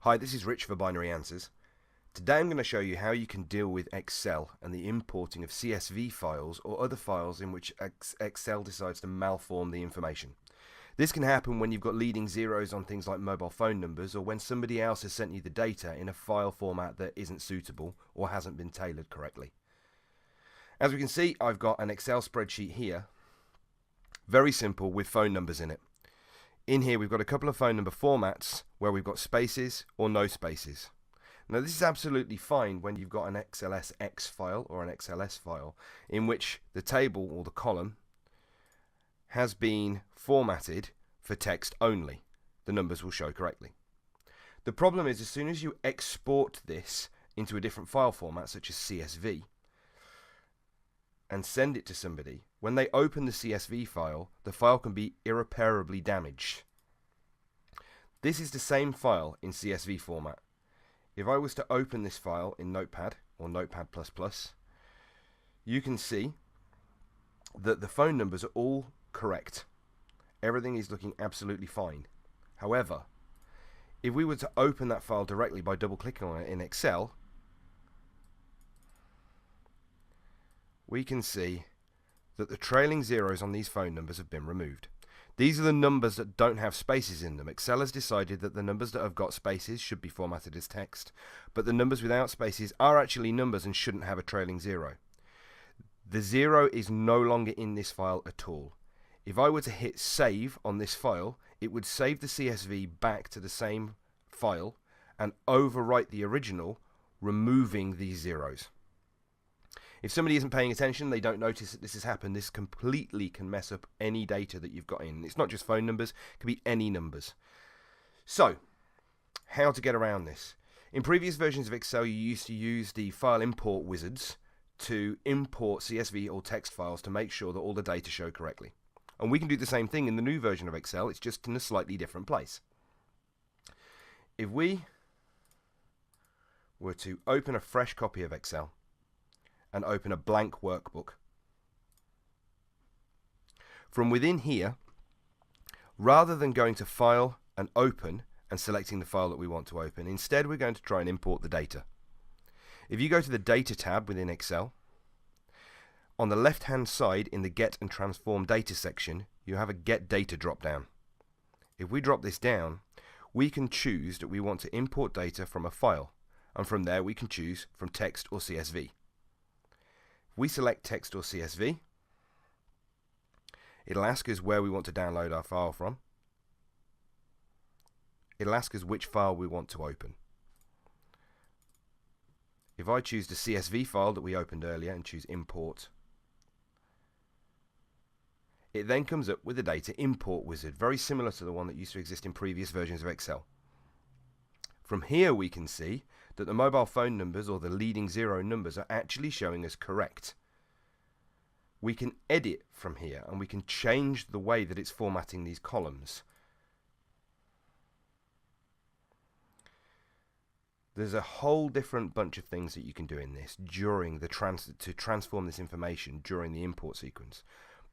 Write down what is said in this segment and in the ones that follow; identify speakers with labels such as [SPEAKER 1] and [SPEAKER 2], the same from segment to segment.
[SPEAKER 1] Hi, this is Rich for Binary Answers. Today I'm going to show you how you can deal with Excel and the importing of CSV files or other files in which Excel decides to malform the information. This can happen when you've got leading zeros on things like mobile phone numbers, or when somebody else has sent you the data in a file format that isn't suitable or hasn't been tailored correctly. As we can see, I've got an Excel spreadsheet here, very simple, with phone numbers in it. In here we've got a couple of phone number formats where we've got spaces or no spaces. Now this is absolutely fine when you've got an XLSX file or an XLS file in which the table or the column has been formatted for text only. The numbers will show correctly. The problem is, as soon as you export this into a different file format such as CSV and send it to somebody, when they open the CSV file, the file can be irreparably damaged. This is the same file in CSV format. If I was to open this file in Notepad or Notepad++, you can see that the phone numbers are all correct. Everything is looking absolutely fine. However, if we were to open that file directly by double-clicking on it in Excel, we can see that the trailing zeros on these phone numbers have been removed. These are the numbers that don't have spaces in them. Excel has decided that the numbers that have got spaces should be formatted as text, but the numbers without spaces are actually numbers and shouldn't have a trailing zero. The zero is no longer in this file at all. If I were to hit save on this file, it would save the CSV back to the same file and overwrite the original, removing these zeros. If somebody isn't paying attention, they don't notice that this has happened, this completely can mess up any data that you've got in. It's not just phone numbers, it could be any numbers. So, how to get around this? In previous versions of Excel, you used to use the file import wizards to import CSV or text files to make sure that all the data show correctly. And we can do the same thing in the new version of Excel, it's just in a slightly different place. If we were to open a fresh copy of Excel and open a blank workbook, from within here, rather than going to File and Open and selecting the file that we want to open, instead we're going to try and import the data. If you go to the Data tab within Excel, on the left hand side in the Get and Transform Data section, you have a Get Data drop down. If we drop this down, we can choose that we want to import data from a file, and from there we can choose from text or CSV. We select text or CSV, it'll ask us where we want to download our file from. It'll ask us which file we want to open. If I choose the CSV file that we opened earlier and choose import, it then comes up with the data import wizard, very similar to the one that used to exist in previous versions of Excel. From here we can see that the mobile phone numbers or the leading zero numbers are actually showing us correct. We can edit from here and we can change the way that it's formatting these columns. There's a whole different bunch of things that you can do in this during the to transform this information during the import sequence.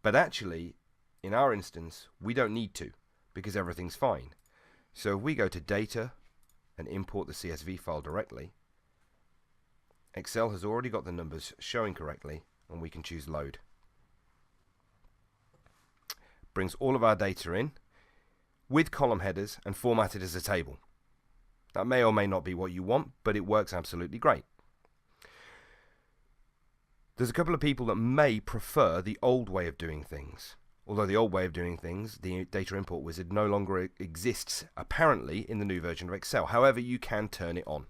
[SPEAKER 1] But actually, in our instance, we don't need to because everything's fine. So if we go to Data and import the CSV file directly, Excel has already got the numbers showing correctly and we can choose Load. Brings all of our data in with column headers and formatted as a table. That may or may not be what you want, but it works absolutely great. There's a couple of people that may prefer the old way of doing things. Although the old way of doing things, the data import wizard, no longer exists apparently in the new version of Excel. However, you can turn it on.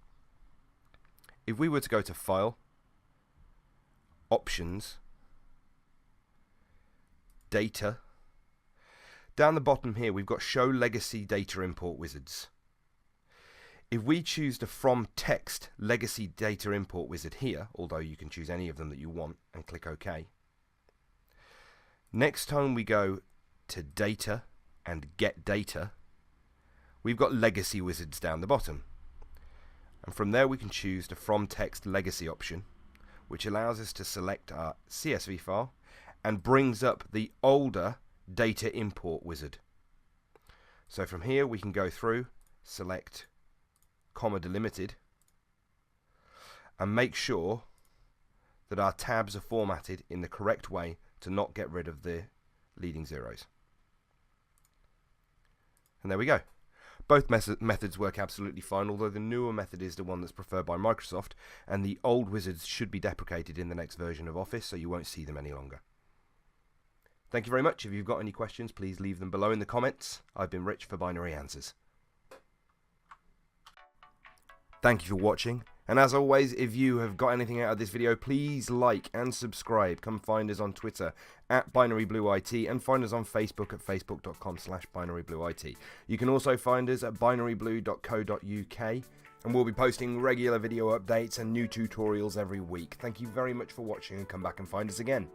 [SPEAKER 1] If we were to go to File, Options, Data, down the bottom here we've got Show Legacy Data Import Wizards. If we choose the From Text Legacy Data Import Wizard here, although you can choose any of them that you want, and click OK, next time we go to Data and Get Data, we've got Legacy Wizards down the bottom. And from there we can choose the From Text Legacy option, which allows us to select our CSV file and brings up the older Data Import Wizard. So from here we can go through, select comma delimited, and make sure that our tabs are formatted in the correct way to not get rid of the leading zeros. And there we go. Both methods work absolutely fine, although the newer method is the one that's preferred by Microsoft, and the old wizards should be deprecated in the next version of Office, so you won't see them any longer. Thank you very much. If you've got any questions, please leave them below in the comments. I've been Rich for Binary Answers. Thank you for watching, and as always, if you have got anything out of this video, please like and subscribe. Come find us on Twitter at BinaryBlueIT, and find us on Facebook at facebook.com/BinaryBlueIT. You can also find us at binaryblue.co.uk, and we'll be posting regular video updates and new tutorials every week. Thank you very much for watching, and come back and find us again.